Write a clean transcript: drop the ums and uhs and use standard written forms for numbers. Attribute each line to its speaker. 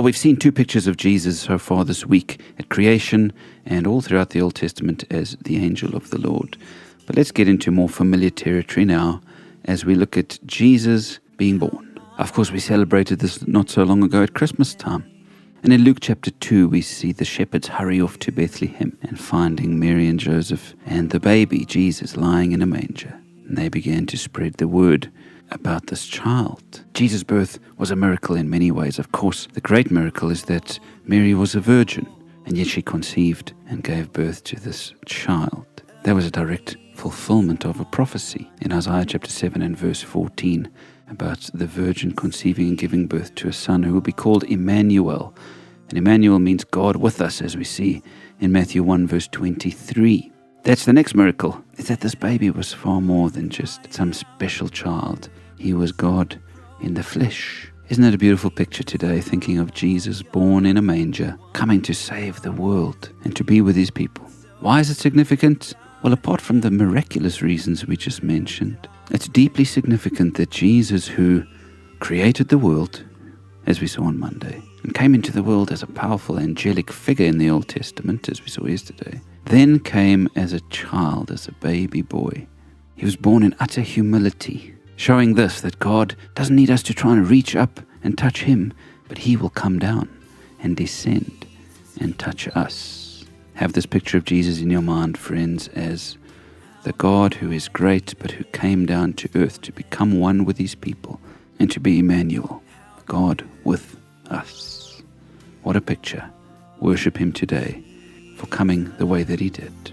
Speaker 1: Well, we've seen two pictures of Jesus so far this week, at creation and all throughout the Old Testament as the angel of the Lord. But let's get into more familiar territory now as we look at Jesus being born. Of course, we celebrated this not so long ago at Christmas time. And in Luke chapter 2, we see the shepherds hurry off to Bethlehem and finding Mary and Joseph and the baby, Jesus, lying in a manger. And they began to spread the word about this child. Jesus' birth was a miracle in many ways. Of course, the great miracle is that Mary was a virgin, and yet she conceived and gave birth to this child. That was a direct fulfillment of a prophecy in Isaiah chapter 7 and verse 14 about the virgin conceiving and giving birth to a son who will be called Emmanuel. And Emmanuel means God with us, as we see in Matthew 1 verse 23. That's the next miracle, is that this baby was far more than just some special child. He was God in the flesh. Isn't that a beautiful picture today, thinking of Jesus born in a manger, coming to save the world and to be with his people? Why is it significant? Well, apart from the miraculous reasons we just mentioned, it's deeply significant that Jesus, who created the world, as we saw on Monday, and came into the world as a powerful angelic figure in the Old Testament, as we saw yesterday, then came as a child, as a baby boy. He was born in utter humility, showing this, that God doesn't need us to try and reach up and touch him, but he will come down and descend and touch us. Have this picture of Jesus in your mind, friends, as the God who is great, but who came down to earth to become one with his people and to be Emmanuel, God with us. What a picture. Worship him today for coming the way that he did.